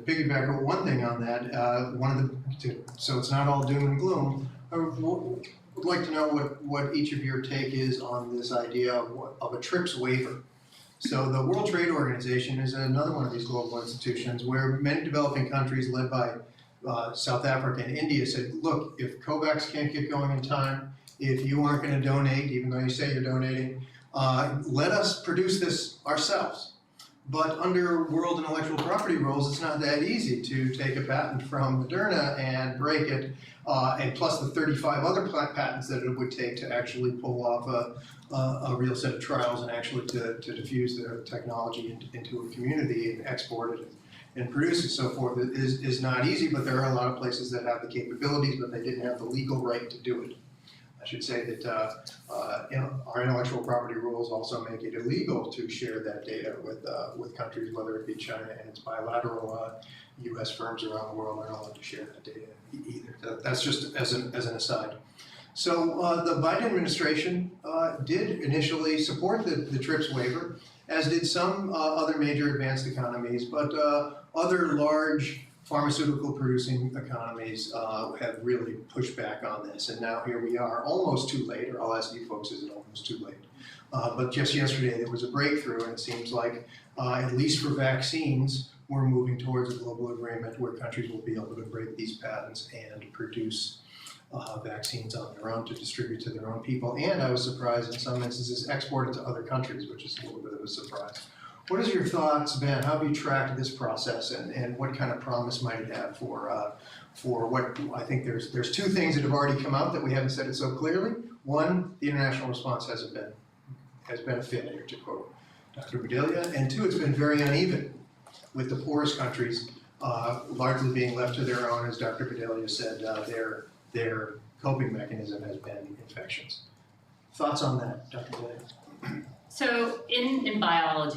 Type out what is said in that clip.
piggyback on one thing on that, so it's not all doom and gloom, I would like to know what each of your take is on this idea of a TRIPS waiver. So the World Trade Organization is another one of these global institutions where many developing countries led by South Africa and India said, look, if COVAX can't get going in time, if you aren't going to donate, even though you say you're donating, let us produce this ourselves. But under world intellectual property rules, it's not that easy to take a patent from Moderna and break it, and plus the 35 other patents that it would take to actually pull off a real set of trials and actually to diffuse the technology into a community and export it and produce it and so forth is not easy, but there are a lot of places that have the capabilities, but they didn't have the legal right to do it. I should say that our intellectual property rules also make it illegal to share that data with countries, whether it be China and its bilateral U.S. firms around the world are not allowed to share that data either. That's just as an aside. So the Biden administration did initially support the TRIPS waiver, as did some other major advanced economies, but other large pharmaceutical producing economies have really pushed back on this, and now here we are, almost too late, or I'll ask you folks, is it almost too late? But just yesterday there was a breakthrough, and it seems like, at least for vaccines, we're moving towards a global agreement where countries will be able to break these patents and produce vaccines on their own to distribute to their own people, and I was surprised in some instances export it to other countries, which is a little bit of a surprise. What is your thoughts, Ben? How have you tracked this process, and what kind of promise might it have for what I think there's two things that have already come out that we haven't said it so clearly. One, the international response has been a failure, to quote Dr. Bedelia, and two, it's been very uneven, with the poorest countries largely being left to their own, as Dr. Bedelia said, their coping mechanism has been infections. Thoughts on that, Dr. Bedelia? So in biology,